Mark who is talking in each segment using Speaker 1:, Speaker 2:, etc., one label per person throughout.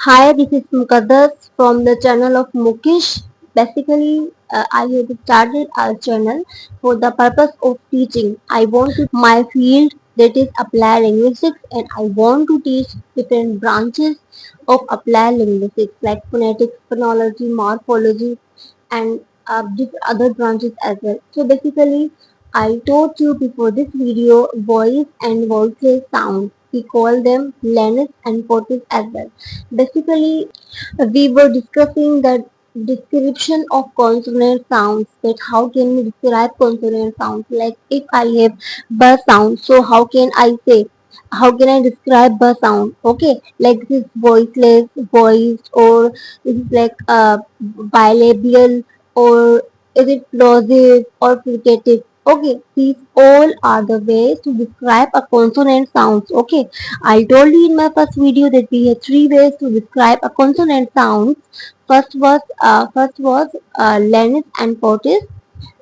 Speaker 1: Hi, this is Mukaddas from the channel of Mukesh. Basically, I have started our channel for the purpose of teaching. I want to my field that is applied linguistics, and I want to teach different branches of applied linguistics like phonetics, phonology, morphology, and other branches as well. So basically, I taught you before this video voice and voiceless sound. We call them Lennis and Fortis as well. Basically, we were discussing the description of consonant sounds, that how can we describe consonant sounds, like if I have b sound, so how can I say, how can I describe b sound? Okay, like this is voiceless, voiced, or this is like bilabial, or is it plosive or fricative? Okay, these all are the ways to describe a consonant sounds. Okay, I told you in my first video that we had three ways to describe a consonant sound. First was Lennis and Fortis,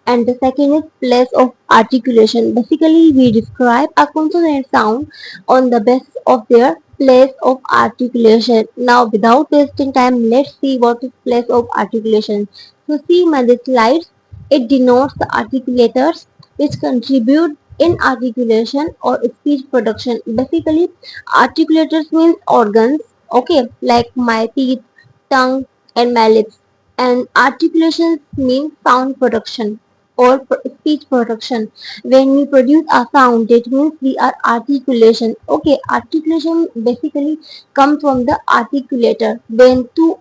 Speaker 1: and the second is place of articulation. Basically, we describe a consonant sound on the basis of their place of articulation. Now, without wasting time, let's see what is place of articulation. So, see my the slides. It denotes the articulators which contribute in articulation or speech production. Basically, articulators means organs. Okay, like my teeth, tongue, and my lips. And articulations mean sound production or speech production. When we produce a sound, it means we are articulation. Okay, articulation basically comes from the articulator. When two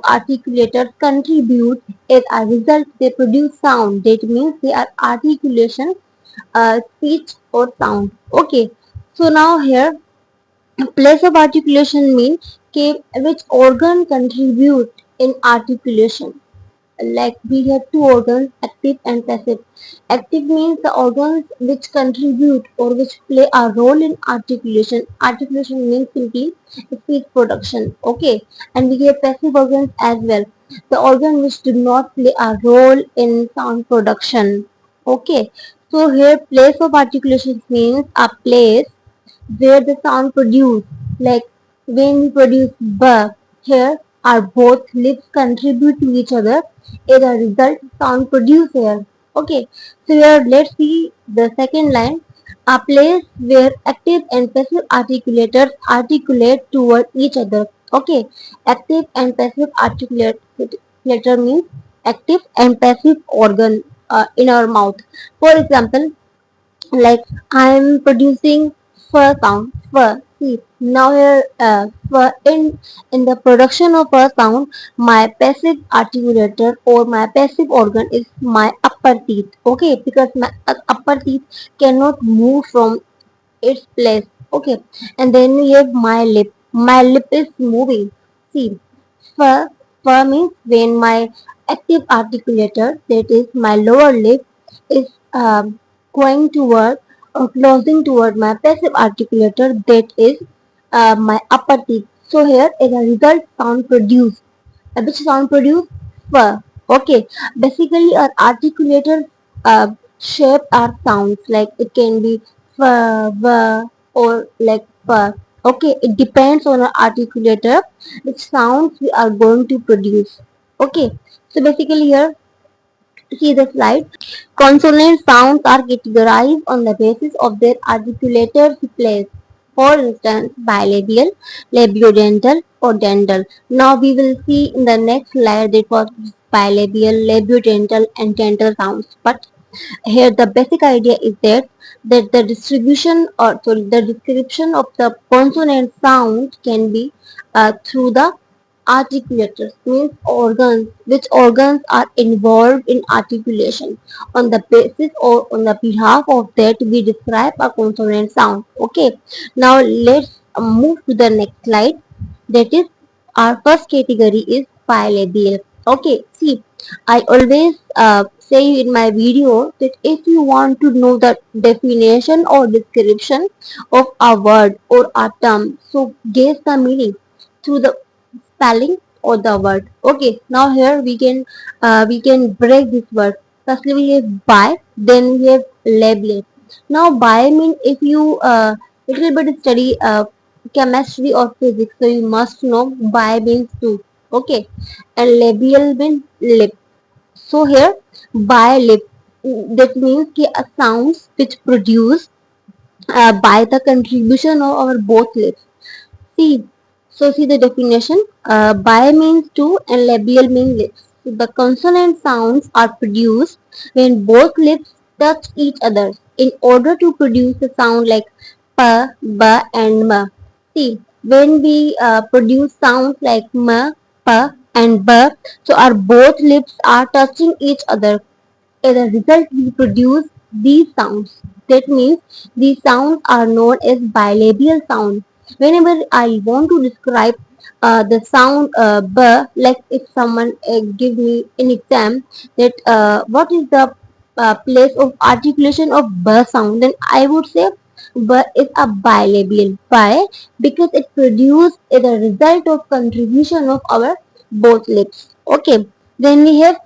Speaker 1: articulators contribute, as a result they produce sound. That means they are articulation, speech or sound. Okay, so now here place of articulation means which organ contribute in articulation. Like we have two organs, active and passive. Active means the organs which contribute or which play a role in articulation. Articulation means simply speech production. Okay, and we have passive organs as well, the organ which do not play a role in sound production. Okay, so here place of articulation means a place where the sound produced. Like when we produce b, here our both lips contribute to each other. As a result, sound produced here. Okay, so here let's see the second line. A place where active and passive articulators articulate toward each other. Okay, active and passive articulator means active and passive organ in our mouth. For example, like I'm producing fur sound. Fur. See now here, in the production of fur sound, my passive articulator or my passive organ is my upper teeth. Okay, because my upper teeth cannot move from its place. Okay, and then we have my lip. My lip is moving. See, fur. Fur means when my active articulator, that is my lower lip, is going toward or closing toward my passive articulator, that is my upper teeth. So here as a result sound produced. Which sound produced? Fur. Okay. Basically our articulator shape our sounds, like it can be f, or like f. Okay, it depends on our articulator which sounds we are going to produce. Okay, so basically here see the slide. Consonant sounds are categorized on the basis of their articulator's place. For instance, bilabial, labiodental, or dental. Now we will see in the next slide that was bilabial, labiodental, and dental sounds. But here the basic idea is that the distribution, or sorry, the description of the consonant sound can be through the articulators, means organs, which organs are involved in articulation. On the basis or on the behalf of that, we describe a consonant sound. Okay, now let's move to the next slide. That is, our first category is bilabial. Okay, see, I always say in my video that if you want to know the definition or description of a word or a term, so guess the meaning through the spelling or the word. Okay, now here we can break this word. Firstly we have by, then we have labial. Now by means, if you little bit study chemistry or physics, so you must know bi means two. Okay, and labial means lip. So here bi lip, that means कि a sounds which produce by the contribution of our both lips. See, so see the definition. Bi means two and labial means lips. So the consonant sounds are produced when both lips touch each other in order to produce a sound like p, b, and m. See, when we produce sounds like m, p, and b, so our both lips are touching each other. As a result, we produce these sounds. That means these sounds are known as bilabial sound. Whenever I want to describe the sound b, like if someone give me an exam that what is the place of articulation of b sound, then I would say b is a bilabial. Why? Because it produced as a result of contribution of our both lips. Okay. Then we have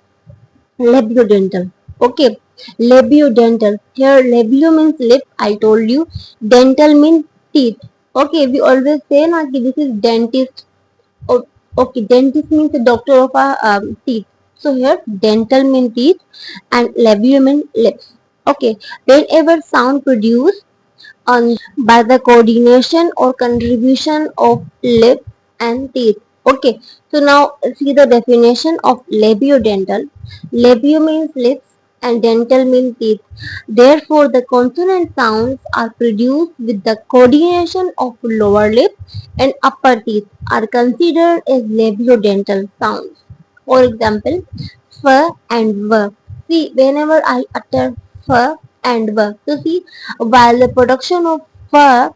Speaker 1: labiodental. Okay, labiodental. Here labio means lip, I told you. Dental means teeth. Okay, we always say na ki this is dentist. O- okay, dentist means the doctor of our teeth. So here dental means teeth and labio means lips. Okay, whenever sound produced on by the coordination or contribution of lip and teeth. Okay, so now see the definition of labiodental. Labio means lips and dental means teeth. Therefore, the consonant sounds are produced with the coordination of lower lip and upper teeth are considered as labiodental sounds. For example, f and v. See, whenever I utter f and v, so see, while the production of f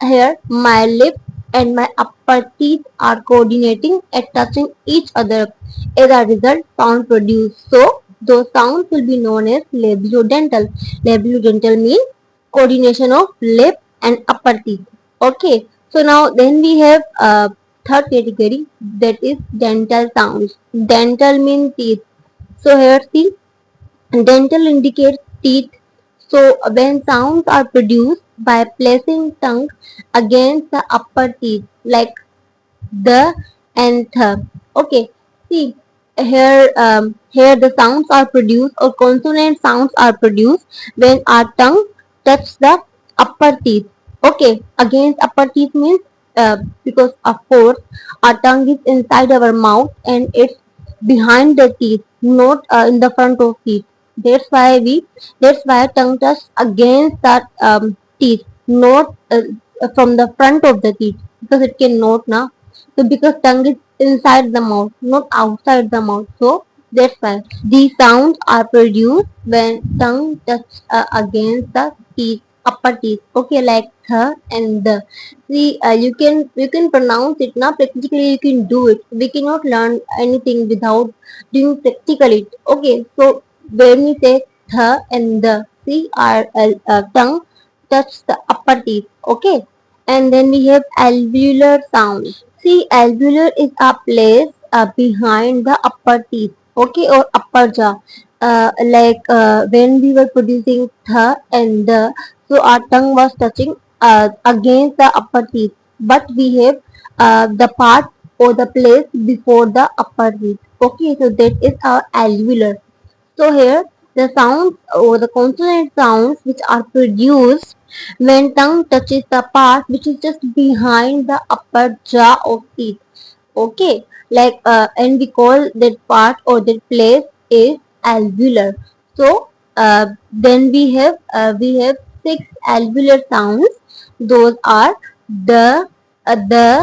Speaker 1: here, my lip and my upper teeth are coordinating and touching each other. As a result, sound produced. So, those sounds will be known as labiodental. Labiodental means coordination of lip and upper teeth. Okay. So now then we have third category, that is dental sounds. Dental means teeth. So here see, dental indicates teeth. So when sounds are produced by placing tongue against the upper teeth, like the and the. Okay, see here the sounds are produced or consonant sounds are produced when our tongue touch the upper teeth. Okay, against upper teeth means because of course our tongue is inside our mouth and it's behind the teeth, not in the front of teeth. That's why tongue touch against that teeth, not from the front of the teeth, because it cannot now. So because tongue is inside the mouth, not outside the mouth. So that's why these sounds are produced when tongue touch against the teeth, upper teeth. Okay, like the and the. See, you can pronounce it now. Practically, you can do it. We cannot learn anything without doing practically. Okay, so when we say the and the, see our tongue touch the upper teeth. Okay, and then we have alveolar sound. See, alveolar is a place behind the upper teeth, okay, or upper jaw. When we were producing the and the, so our tongue was touching against the upper teeth, but we have the part or the place before the upper teeth. Okay, so that is our alveolar. So here the sounds or the consonant sounds which are produced when tongue touches the part which is just behind the upper jaw of teeth. Okay, and we call that part or that place is alveolar. So then we have six alveolar sounds. Those are the, the,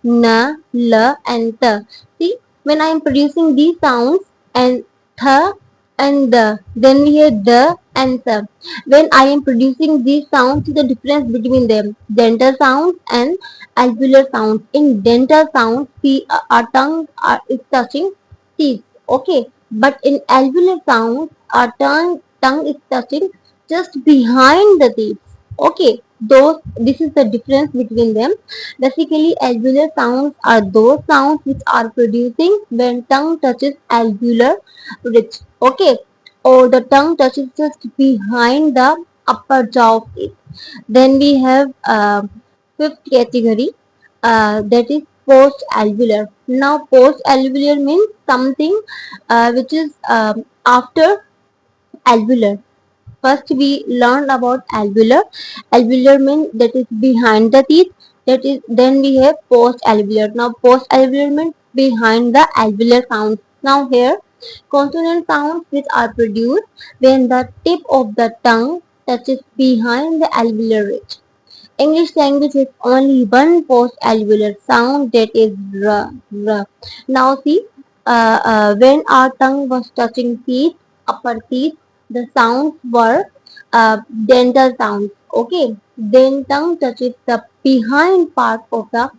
Speaker 1: l, and t. See, when I am producing these sounds and th and the, then we have the and the. When I am producing these sounds, the difference between them, dental sounds and alveolar sounds. In dental sounds, our tongue is touching teeth. Okay, but in alveolar sounds, our tongue is touching just behind the teeth. Okay, those this is the difference between them. Basically, alveolar sounds are those sounds which are producing when tongue touches alveolar ridge. Okay, or the tongue touches just behind the upper jaw of teeth. Then we have fifth category, that is post alveolar. Now post alveolar means something which is after alveolar. First we learned about alveolar. Alveolar means that is behind the teeth. That is, then we have post alveolar. Now post alveolar means behind the alveolar sounds. Now here consonant sounds which are produced when the tip of the tongue touches behind the alveolar ridge. English language has only one post-alveolar sound, that is r. r. Now see, when our tongue was touching teeth, upper teeth, the sounds were dental sounds. Okay, then tongue touches the behind part of the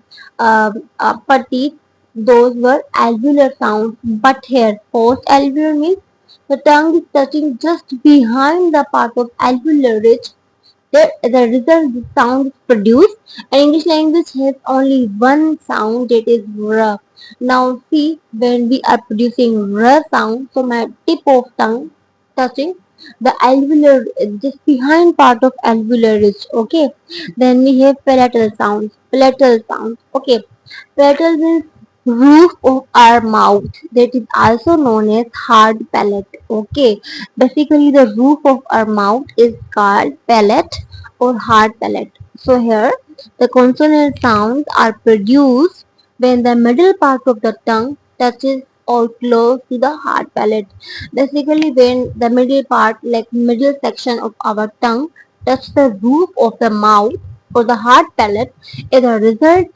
Speaker 1: upper teeth. Those were alveolar sounds. But here, post-alveolar means the tongue is touching just behind the part of alveolar ridge. The result sound is produced, and English language has only one sound, that is r. Now see, when we are producing r sound, so my tip of tongue touching the alveolar, just behind part of alveolar ridge. Okay, then we have palatal sounds. Palatal sounds. Okay, palatal means roof of our mouth, that is also known as hard palate. Okay, basically the roof of our mouth is called palate or hard palate. So here the consonant sounds are produced when the middle part of the tongue touches or close to the hard palate. Basically when the middle part, like middle section of our tongue, touch the roof of the mouth or the hard palate, as a result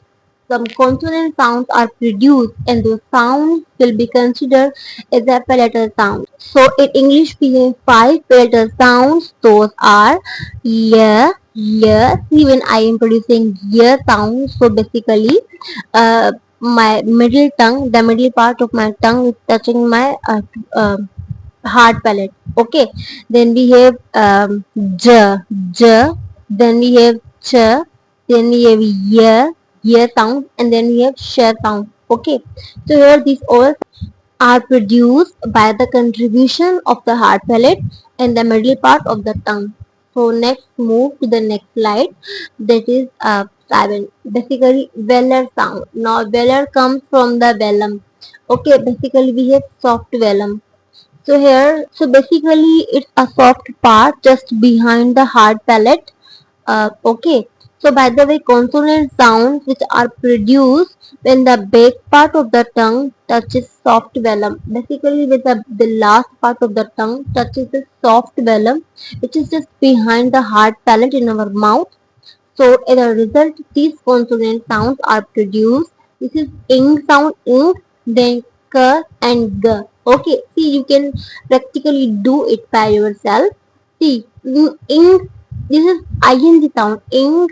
Speaker 1: some consonant sounds are produced, and those sounds will be considered as a palatal sound. So in English we have five palatal sounds. Those are yeah, yeah. See, when I am producing yeah sound, so basically my middle tongue, the middle part of my tongue is touching my hard palate. Okay, then we have j, j, then we have ch, then we have yeah sound, and then we have sh sound. Okay, so here these all are produced by the contribution of the hard palate and the middle part of the tongue. So next move to the next slide, that is 7. Basically velar sound. Now velar comes from the velum. Okay, basically we have soft velum. So here, so basically it's a soft part just behind the hard palate. Okay. So by the way, consonant sounds which are produced when the back part of the tongue touches soft velum. Basically, with the last part of the tongue touches the soft velum, which is just behind the hard palate in our mouth. So as a result, these consonant sounds are produced. This is ing sound, ing, then k and g. Okay, see, you can practically do it by yourself. See, ing, this is ing sound, ing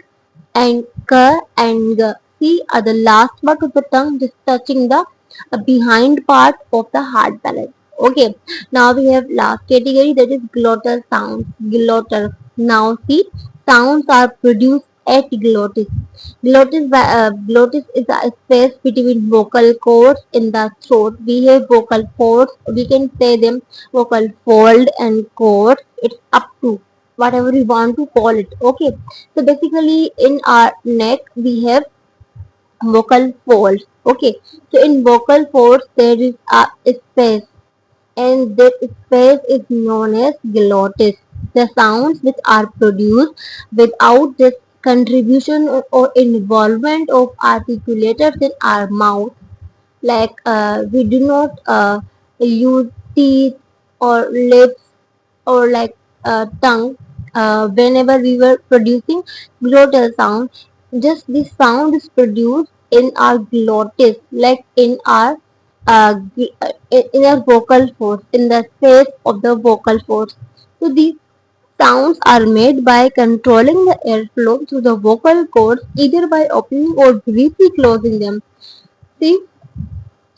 Speaker 1: and k and g. See, are the last part of the tongue just touching the behind part of the hard palate. Okay, now we have last category, that is glottal sounds. Glottal. Now see, sounds are produced at glottis. Glottis is a space between vocal cords in the throat. We have vocal cords. We can say them vocal fold and cords. It's up to whatever we want to call it. Okay. So basically, in our neck we have vocal folds. Okay. So in vocal folds there is a space, and that space is known as glottis. The sounds which are produced without this contribution or involvement of articulators in our mouth, like we do not use teeth or lips or like tongue whenever we were producing glottal sound. Just this sound is produced in our glottis, like in our in our vocal folds, in the space of the vocal folds. So these sounds are made by controlling the airflow through the vocal cords, either by opening or briefly closing them. See,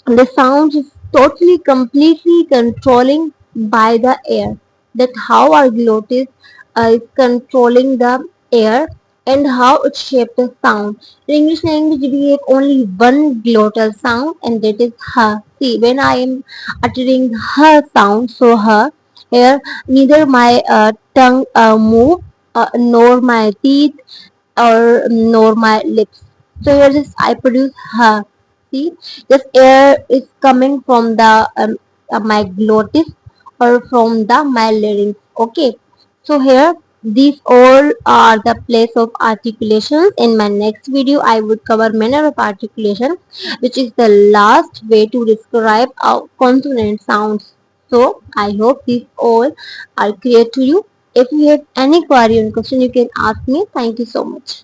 Speaker 1: the sound is totally, completely controlling by the air. That how our glottis is controlling the air and how it shapes the sound. In English language, we have only one glottal sound, and that is ha. See, when I am uttering ha sound, so ha, here neither my tongue move nor my teeth or nor my lips. So here just I produce ha. See, this air is coming from the my glottis or from the my larynx. Okay. So here these all are the place of articulations. In my next video, I would cover manner of articulation, which is the last way to describe our consonant sounds. So I hope these all are clear to you. If you have any query or question, you can ask me. Thank you so much.